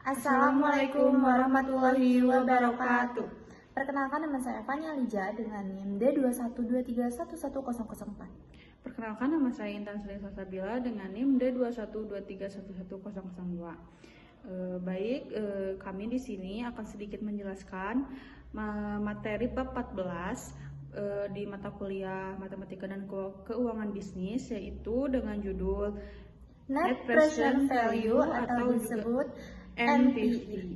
Assalamualaikum warahmatullahi wabarakatuh. Perkenalkan, nama saya Fania Lija dengan NIM D212311004. Perkenalkan, nama saya Intan Sri Salsabila dengan NIM D212311002. Kami di sini akan sedikit menjelaskan materi bab 14 di mata kuliah Matematika dan Keuangan Bisnis, yaitu dengan judul Net Present Value atau disebut NPV.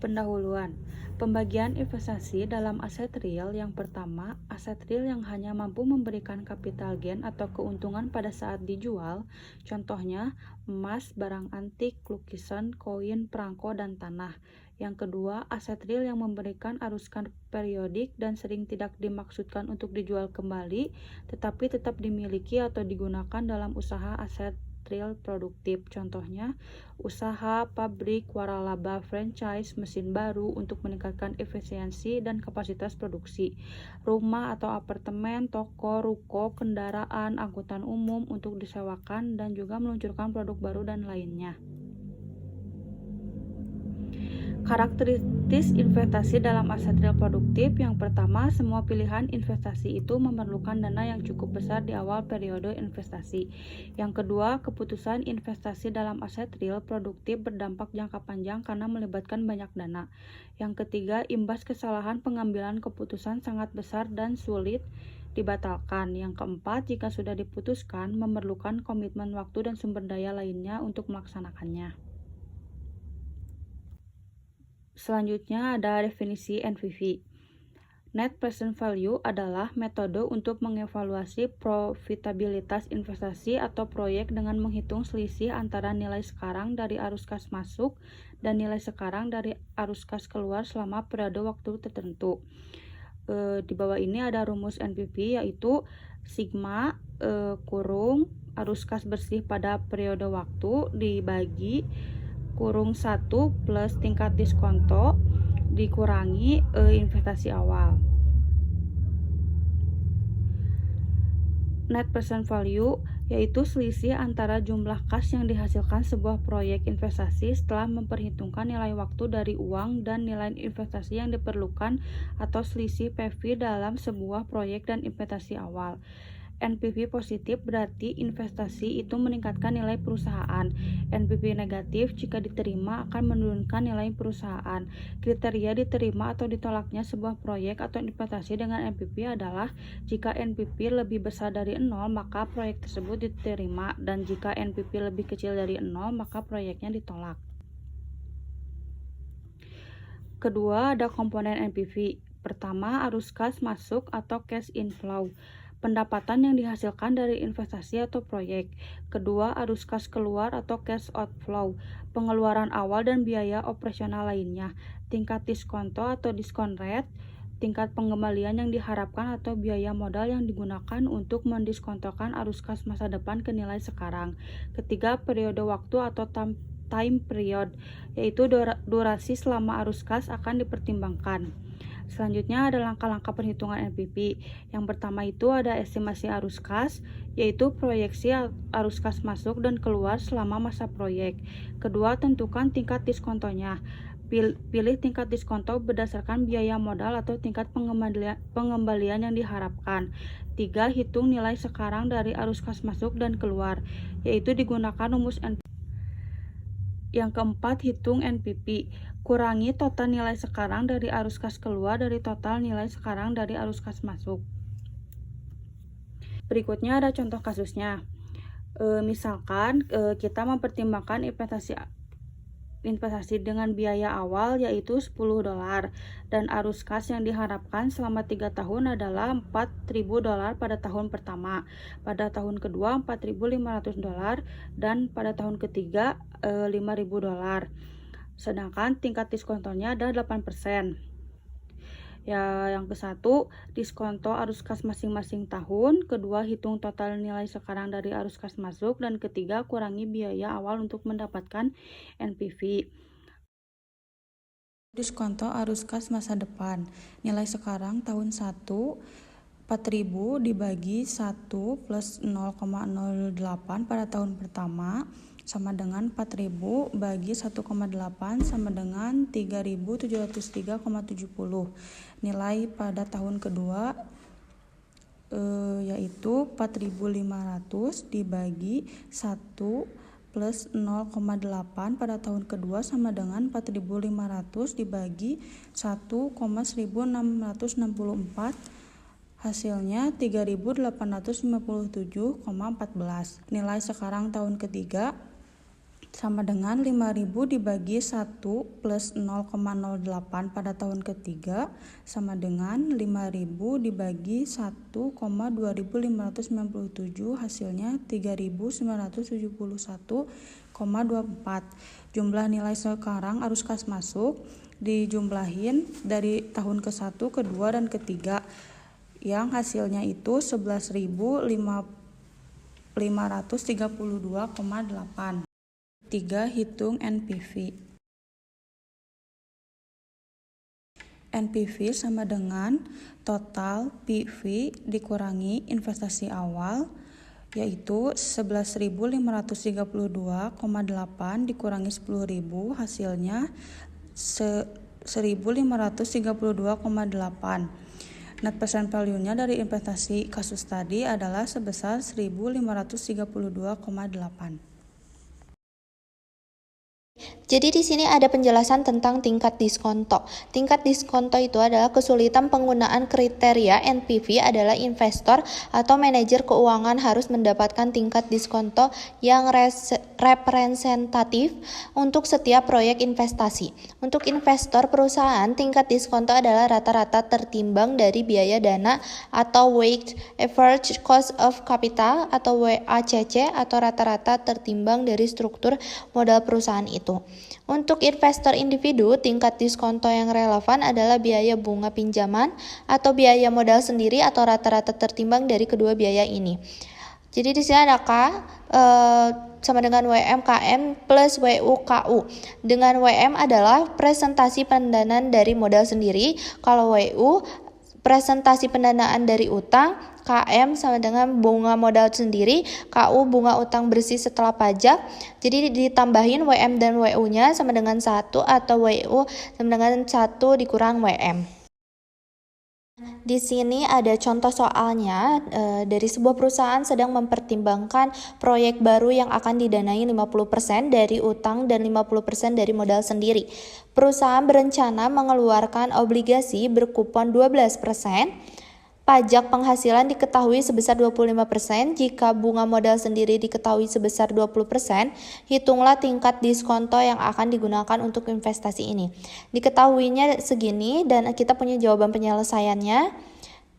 Pendahuluan. Pembagian investasi dalam aset real. Yang pertama, aset real yang hanya mampu memberikan capital gain atau keuntungan pada saat dijual. Contohnya, emas, barang antik, lukisan, koin, perangko, dan tanah. Yang kedua, aset real yang memberikan arus cash periodik dan sering tidak dimaksudkan untuk dijual kembali, tetapi tetap dimiliki atau digunakan dalam usaha aset real produktif. Contohnya, usaha, pabrik, waralaba, franchise, mesin baru untuk meningkatkan efisiensi dan kapasitas produksi, rumah atau apartemen, toko, ruko, kendaraan, angkutan umum untuk disewakan, dan juga meluncurkan produk baru dan lainnya. Karakteristik investasi dalam aset real produktif. Yang pertama, semua pilihan investasi itu memerlukan dana yang cukup besar di awal periode investasi. Yang kedua, keputusan investasi dalam aset real produktif berdampak jangka panjang karena melibatkan banyak dana. Yang ketiga, imbas kesalahan pengambilan keputusan sangat besar dan sulit dibatalkan. Yang keempat, jika sudah diputuskan, memerlukan komitmen waktu dan sumber daya lainnya untuk melaksanakannya. Selanjutnya ada definisi NPV. Net Present Value adalah metode untuk mengevaluasi profitabilitas investasi atau proyek dengan menghitung selisih antara nilai sekarang dari arus kas masuk dan nilai sekarang dari arus kas keluar selama periode waktu tertentu. Di bawah ini ada rumus NPV, yaitu sigma kurung arus kas bersih pada periode waktu dibagi kurung 1 plus tingkat diskonto dikurangi investasi awal. Net Present Value yaitu selisih antara jumlah kas yang dihasilkan sebuah proyek investasi setelah memperhitungkan nilai waktu dari uang dan nilai investasi yang diperlukan atau selisih PV dalam sebuah proyek dan investasi awal. NPV positif berarti investasi itu meningkatkan nilai perusahaan. NPV negatif jika diterima akan menurunkan nilai perusahaan. Kriteria diterima atau ditolaknya sebuah proyek atau investasi dengan NPV adalah jika NPV lebih besar dari 0 maka proyek tersebut diterima, dan jika NPV lebih kecil dari 0 maka proyeknya ditolak. Kedua, ada komponen NPV. Pertama, arus kas masuk atau cash inflow, pendapatan yang dihasilkan dari investasi atau proyek. Kedua, arus kas keluar atau cash outflow, pengeluaran awal dan biaya operasional lainnya. Tingkat diskonto atau diskon rate, tingkat pengembalian yang diharapkan atau biaya modal yang digunakan untuk mendiskontokan arus kas masa depan ke nilai sekarang. Ketiga, periode waktu atau time period, yaitu durasi selama arus kas akan dipertimbangkan. Selanjutnya ada langkah-langkah perhitungan NPV. Yang pertama itu ada estimasi arus kas, yaitu proyeksi arus kas masuk dan keluar selama masa proyek. Kedua, tentukan tingkat diskontonya. Pilih tingkat diskonto berdasarkan biaya modal atau tingkat pengembalian yang diharapkan. 3. Hitung nilai sekarang dari arus kas masuk dan keluar, yaitu digunakan rumus NPV. Yang keempat, hitung NPV. Kurangi total nilai sekarang dari arus kas keluar dari total nilai sekarang dari arus kas masuk. Berikutnya ada contoh kasusnya. Misalkan kita mempertimbangkan investasi dengan biaya awal yaitu $10 dan arus kas yang diharapkan selama 3 tahun adalah $4.000 pada tahun pertama, pada tahun kedua $4.500 dan pada tahun ketiga $5.000. Sedangkan tingkat diskontonya ada 8%. Ya, yang ke-1, diskonto arus kas masing-masing tahun. Kedua, hitung total nilai sekarang dari arus kas masuk. Dan ketiga, kurangi biaya awal untuk mendapatkan NPV. Diskonto arus kas masa depan. Nilai sekarang tahun 1 4.000 dibagi 1 plus 0,08 pada tahun pertama sama dengan 4.000 bagi 1,8 sama dengan 3.703,70. Nilai pada tahun kedua yaitu 4.500 dibagi 1 plus 0,8 pada tahun kedua sama dengan 4.500 dibagi 1,1664, hasilnya 3.857,14. Nilai sekarang tahun ketiga sama dengan 5.000 dibagi 1 plus 0,08 pada tahun ketiga sama dengan 5.000 dibagi 1,2597, hasilnya 3.971,24. Jumlah nilai sekarang arus kas masuk dijumlahin dari tahun ke-1, ke-2, dan ke-3 yang hasilnya itu 11.532,8. 3. Hitung NPV. NPV sama dengan total PV dikurangi investasi awal, yaitu 11.532,8 dikurangi 10.000, hasilnya 1.532,8. Net present value-nya dari investasi kasus tadi adalah sebesar 1.532,8. Jadi di sini ada penjelasan tentang tingkat diskonto. Tingkat diskonto itu adalah kesulitan penggunaan kriteria NPV adalah investor atau manajer keuangan harus mendapatkan tingkat diskonto yang representatif untuk setiap proyek investasi. Untuk investor perusahaan, tingkat diskonto adalah rata-rata tertimbang dari biaya dana atau weighted average cost of capital atau WACC atau rata-rata tertimbang dari struktur modal perusahaan itu. Untuk investor individu, tingkat diskonto yang relevan adalah biaya bunga pinjaman atau biaya modal sendiri atau rata-rata tertimbang dari kedua biaya ini. Jadi di sini ada K sama dengan WMKM plus WUKU. Dengan WM adalah presentasi pendanaan dari modal sendiri, kalau WU presentasi pendanaan dari utang, KM sama dengan bunga modal sendiri, KU bunga utang bersih setelah pajak. Jadi ditambahin WM dan WU-nya sama dengan 1 atau WU sama dengan 1 dikurang WM. Di sini ada contoh soalnya, dari sebuah perusahaan sedang mempertimbangkan proyek baru yang akan didanai 50% dari utang dan 50% dari modal sendiri. Perusahaan berencana mengeluarkan obligasi berkupon 12%. Pajak penghasilan diketahui sebesar 25%, jika bunga modal sendiri diketahui sebesar 20%, hitunglah tingkat diskonto yang akan digunakan untuk investasi ini. Diketahuinya segini dan kita punya jawaban penyelesaiannya.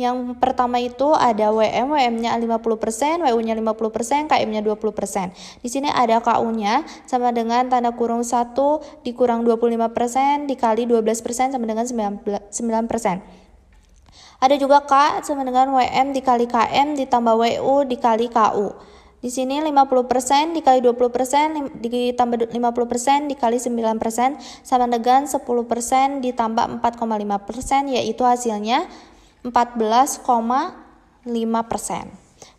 Yang pertama itu ada WM-nya 50%, WU-nya 50%, KM-nya 20%. Di sini ada KU-nya sama dengan tanda kurung 1 dikurang 25% dikali 12% sama dengan 9%. Ada juga K sama dengan WM dikali KM ditambah WU dikali KU. Di sini 50% dikali 20% ditambah 50% dikali 9% sama dengan 10% ditambah 4,5%, yaitu hasilnya 14,5%.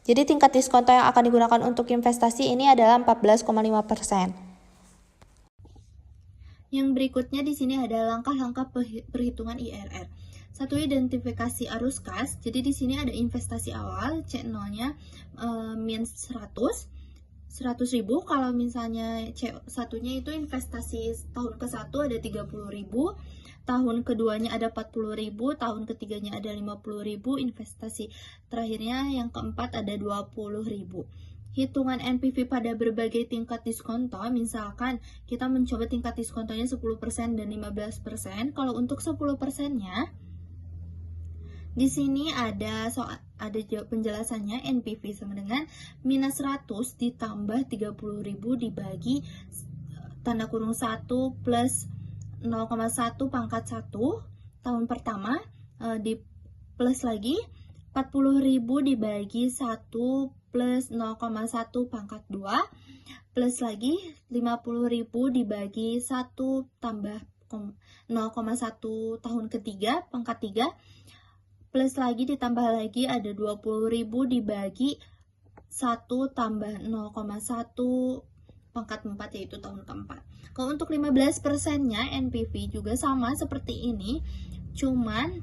Jadi tingkat diskonto yang akan digunakan untuk investasi ini adalah 14,5%. Yang berikutnya di sini ada langkah-langkah perhitungan IRR. 1. Identifikasi arus kas. Jadi di sini ada investasi awal, C0-nya min 100.000. Kalau misalnya C1-nya itu investasi tahun ke-1 ada 30.000, tahun keduanya ada 40.000, tahun ketiganya ada 50.000, investasi terakhirnya yang keempat ada 20.000. Hitungan NPV pada berbagai tingkat diskonto, misalkan kita mencoba tingkat diskontonya 10% dan 15%. Kalau untuk 10%-nya di sini ada penjelasannya. NPV sama dengan minus 100 ditambah 30.000 dibagi tanda kurung 1 plus 0,1 pangkat 1 tahun pertama, di plus lagi 40.000 dibagi 1 plus 0,1 pangkat 2 plus lagi 50.000 dibagi 1 tambah 0,1 tahun ketiga pangkat 3 plus lagi ditambah lagi ada 20.000 dibagi 1 tambah 0,1 pangkat 4 yaitu tahun keempat. Kalau untuk 15%-nya NPV juga sama seperti ini, cuman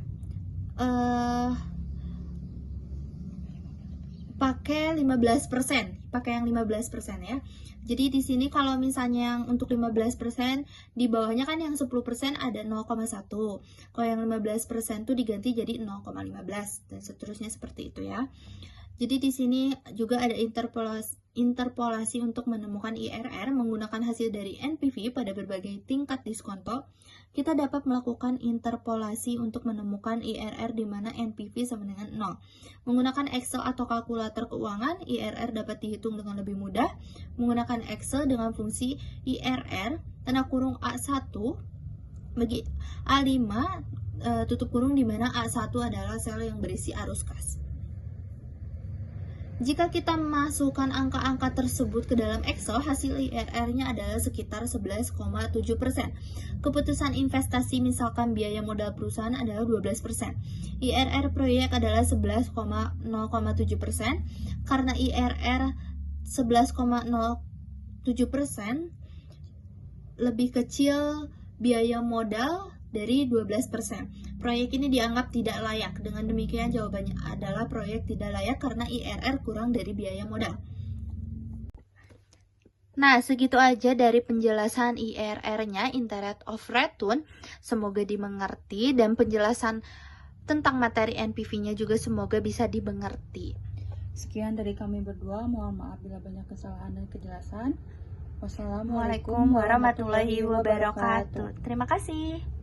pakai 15%, pakai yang 15% ya. Jadi di sini kalau misalnya yang untuk 15%, di bawahnya kan yang 10% ada 0,1. Kalau yang 15% tuh diganti jadi 0,15 dan seterusnya seperti itu ya. Jadi di sini juga ada interpolasi untuk menemukan IRR menggunakan hasil dari NPV pada berbagai tingkat diskonto. Kita dapat melakukan interpolasi untuk menemukan IRR di mana NPV sama dengan 0. Menggunakan Excel atau kalkulator keuangan, IRR dapat dihitung dengan lebih mudah. Menggunakan Excel dengan fungsi IRR tanda kurung A1 bagi A5 tutup kurung di mana A1 adalah sel yang berisi arus kas. Jika kita masukkan angka-angka tersebut ke dalam Excel, hasil IRR-nya adalah sekitar 11,7%. Keputusan investasi misalkan biaya modal perusahaan adalah 12%. IRR proyek adalah 11,07%. Karena IRR 11,07% lebih kecil biaya modal dari 12%. Proyek ini dianggap tidak layak. Dengan demikian jawabannya adalah proyek tidak layak karena IRR kurang dari biaya modal. Nah, segitu aja dari penjelasan IRR-nya, Interest of Return. Semoga dimengerti dan penjelasan tentang materi NPV-nya juga semoga bisa dimengerti. Sekian dari kami berdua, mohon maaf bila banyak kesalahan dan kejelasan. Wassalamualaikum warahmatullahi wabarakatuh. Terima kasih.